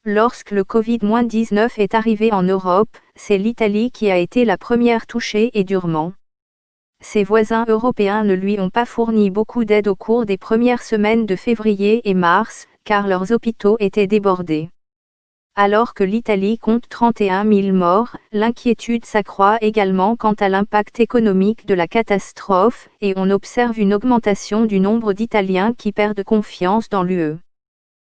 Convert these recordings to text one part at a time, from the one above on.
Lorsque le Covid-19 est arrivé en Europe, c'est l'Italie qui a été la première touchée et durement. Ses voisins européens ne lui ont pas fourni beaucoup d'aide au cours des premières semaines de février et mars, car leurs hôpitaux étaient débordés. Alors que l'Italie compte 31 000 morts, l'inquiétude s'accroît également quant à l'impact économique de la catastrophe, et on observe une augmentation du nombre d'Italiens qui perdent confiance dans l'UE.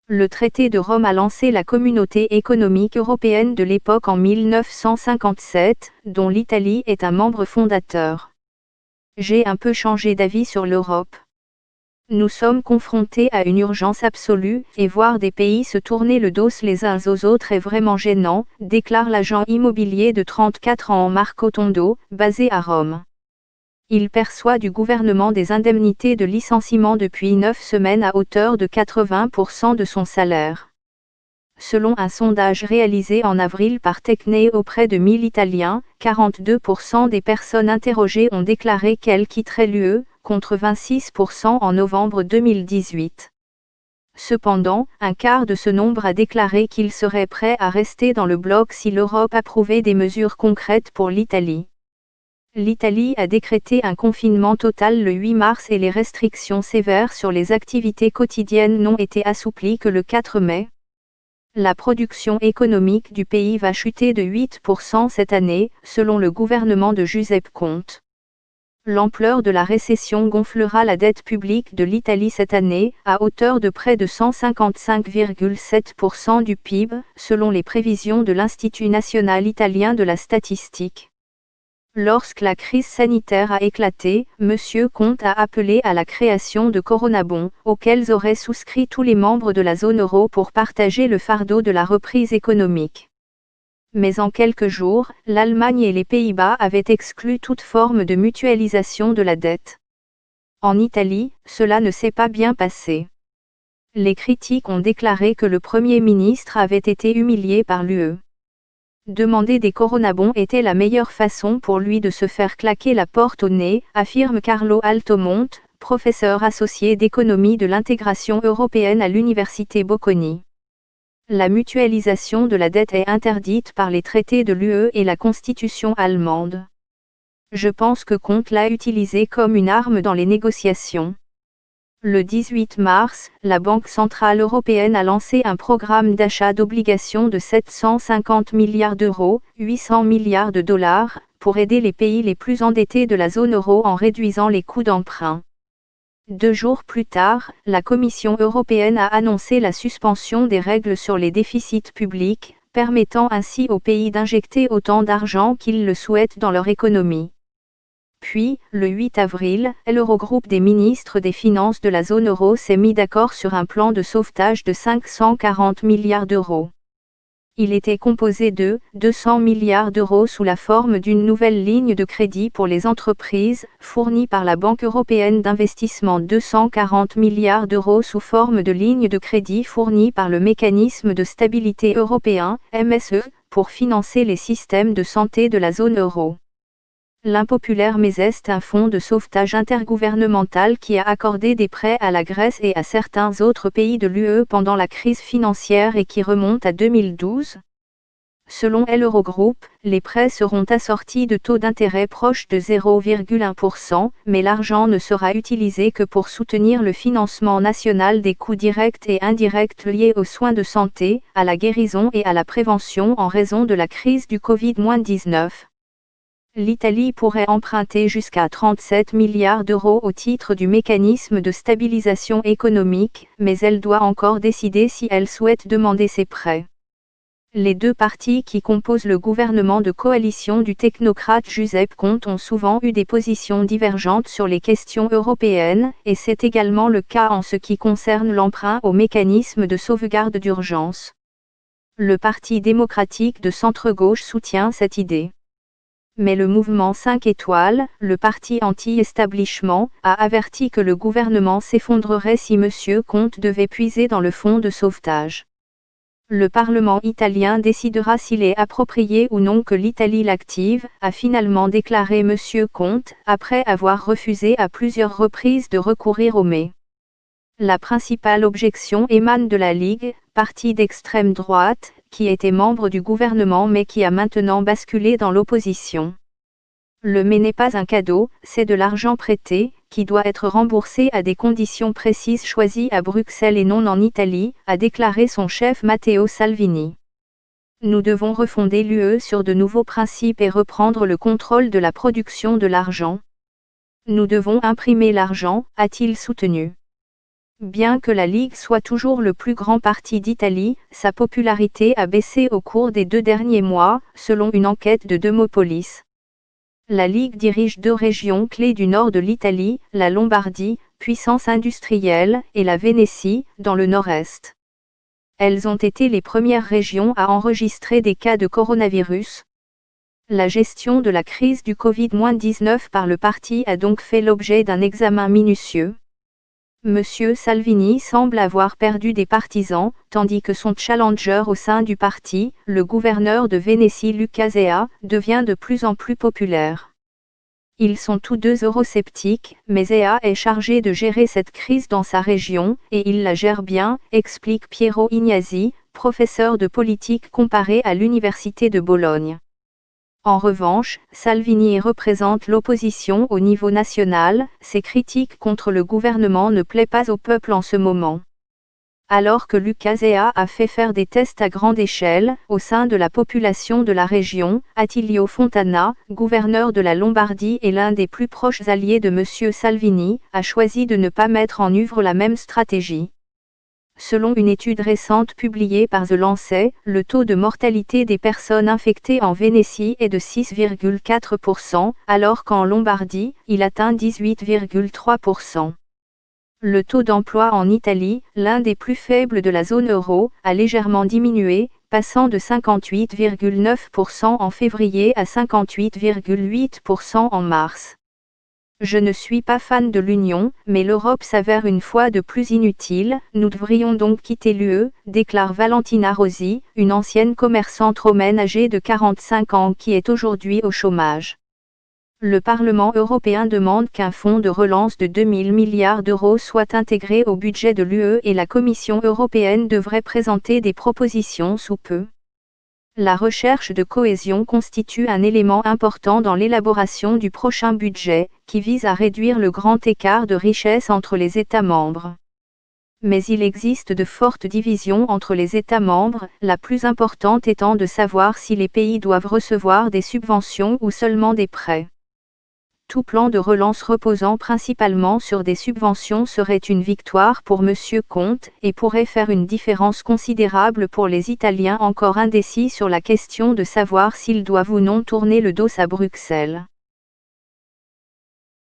Le traité de Rome a lancé la Communauté économique européenne de l'époque en 1957, dont l'Italie est un membre fondateur. J'ai un peu changé d'avis sur l'Europe. Nous sommes confrontés à une urgence absolue, et voir des pays se tourner le dos les uns aux autres est vraiment gênant, déclare l'agent immobilier de 34 ans Marco Tondo, basé à Rome. Il perçoit du gouvernement des indemnités de licenciement depuis 9 semaines à hauteur de 80% de son salaire. Selon un sondage réalisé en avril par Tecne auprès de 1000 Italiens, 42% des personnes interrogées ont déclaré qu'elles quitteraient l'UE, contre 26% en novembre 2018. Cependant, un quart de ce nombre a déclaré qu'il serait prêt à rester dans le bloc si l'Europe approuvait des mesures concrètes pour l'Italie. L'Italie a décrété un confinement total le 8 mars et les restrictions sévères sur les activités quotidiennes n'ont été assouplies que le 4 mai. La production économique du pays va chuter de 8% cette année, selon le gouvernement de Giuseppe Conte. L'ampleur de la récession gonflera la dette publique de l'Italie cette année, à hauteur de près de 155,7% du PIB, selon les prévisions de l'Institut national italien de la statistique. Lorsque la crise sanitaire a éclaté, M. Conte a appelé à la création de coronabons, auxquels auraient souscrit tous les membres de la zone euro pour partager le fardeau de la reprise économique. Mais en quelques jours, l'Allemagne et les Pays-Bas avaient exclu toute forme de mutualisation de la dette. En Italie, cela ne s'est pas bien passé. Les critiques ont déclaré que le Premier ministre avait été humilié par l'UE. Demander des coronabons était la meilleure façon pour lui de se faire claquer la porte au nez, affirme Carlo Altomonte, professeur associé d'économie de l'intégration européenne à l'université Bocconi. La mutualisation de la dette est interdite par les traités de l'UE et la constitution allemande. Je pense que Conte l'a utilisé comme une arme dans les négociations. Le 18 mars, la Banque centrale européenne a lancé un programme d'achat d'obligations de 750 milliards d'euros, 800 milliards de dollars, pour aider les pays les plus endettés de la zone euro en réduisant les coûts d'emprunt. 2 jours plus tard, la Commission européenne a annoncé la suspension des règles sur les déficits publics, permettant ainsi aux pays d'injecter autant d'argent qu'ils le souhaitent dans leur économie. Puis, le 8 avril, l'Eurogroupe des ministres des Finances de la zone euro s'est mis d'accord sur un plan de sauvetage de 540 milliards d'euros. Il était composé de 200 milliards d'euros sous la forme d'une nouvelle ligne de crédit pour les entreprises, fournie par la Banque européenne d'investissement, 240 milliards d'euros sous forme de ligne de crédit fournie par le mécanisme de stabilité européen, MSE, pour financer les systèmes de santé de la zone euro. L'impopulaire MES est un fonds de sauvetage intergouvernemental qui a accordé des prêts à la Grèce et à certains autres pays de l'UE pendant la crise financière et qui remonte à 2012. Selon l'Eurogroupe, les prêts seront assortis de taux d'intérêt proches de 0,1%, mais l'argent ne sera utilisé que pour soutenir le financement national des coûts directs et indirects liés aux soins de santé, à la guérison et à la prévention en raison de la crise du Covid-19. L'Italie pourrait emprunter jusqu'à 37 milliards d'euros au titre du mécanisme de stabilisation économique, mais elle doit encore décider si elle souhaite demander ces prêts. Les deux partis qui composent le gouvernement de coalition du technocrate Giuseppe Conte ont souvent eu des positions divergentes sur les questions européennes, et c'est également le cas en ce qui concerne l'emprunt au mécanisme de sauvegarde d'urgence. Le Parti démocratique de centre-gauche soutient cette idée. Mais le mouvement 5 étoiles, le parti anti-establishment, a averti que le gouvernement s'effondrerait si M. Conte devait puiser dans le fonds de sauvetage. Le Parlement italien décidera s'il est approprié ou non que l'Italie l'active, a finalement déclaré M. Conte, après avoir refusé à plusieurs reprises de recourir au MES. La principale objection émane de la Ligue, parti d'extrême droite, qui était membre du gouvernement mais qui a maintenant basculé dans l'opposition. Le mais n'est pas un cadeau, c'est de l'argent prêté, qui doit être remboursé à des conditions précises choisies à Bruxelles et non en Italie, a déclaré son chef Matteo Salvini. Nous devons refonder l'UE sur de nouveaux principes et reprendre le contrôle de la production de l'argent. Nous devons imprimer l'argent, a-t-il soutenu. Bien que la Ligue soit toujours le plus grand parti d'Italie, sa popularité a baissé au cours des 2 derniers mois, selon une enquête de Demopolis. La Ligue dirige 2 régions clés du nord de l'Italie, la Lombardie, puissance industrielle, et la Vénétie, dans le nord-est. Elles ont été les premières régions à enregistrer des cas de coronavirus. La gestion de la crise du Covid-19 par le parti a donc fait l'objet d'un examen minutieux. Monsieur Salvini semble avoir perdu des partisans, tandis que son challenger au sein du parti, le gouverneur de Vénétie Luca Zea, devient de plus en plus populaire. Ils sont tous deux eurosceptiques, mais Zea est chargé de gérer cette crise dans sa région, et il la gère bien, explique Piero Ignasi, professeur de politique comparée à l'Université de Bologne. En revanche, Salvini représente l'opposition au niveau national, ses critiques contre le gouvernement ne plaisent pas au peuple en ce moment. Alors que Luca Zea a fait faire des tests à grande échelle, au sein de la population de la région, Attilio Fontana, gouverneur de la Lombardie et l'un des plus proches alliés de M. Salvini, a choisi de ne pas mettre en œuvre la même stratégie. Selon une étude récente publiée par The Lancet, le taux de mortalité des personnes infectées en Vénétie est de 6,4%, alors qu'en Lombardie, il atteint 18,3%. Le taux d'emploi en Italie, l'un des plus faibles de la zone euro, a légèrement diminué, passant de 58,9% en février à 58,8% en mars. Je ne suis pas fan de l'Union, mais l'Europe s'avère une fois de plus inutile, nous devrions donc quitter l'UE, déclare Valentina Rossi, une ancienne commerçante romaine âgée de 45 ans qui est aujourd'hui au chômage. Le Parlement européen demande qu'un fonds de relance de 2 000 milliards d'euros soit intégré au budget de l'UE et la Commission européenne devrait présenter des propositions sous peu. La recherche de cohésion constitue un élément important dans l'élaboration du prochain budget, qui vise à réduire le grand écart de richesse entre les États membres. Mais il existe de fortes divisions entre les États membres, la plus importante étant de savoir si les pays doivent recevoir des subventions ou seulement des prêts. Tout plan de relance reposant principalement sur des subventions serait une victoire pour M. Conte et pourrait faire une différence considérable pour les Italiens encore indécis sur la question de savoir s'ils doivent ou non tourner le dos à Bruxelles.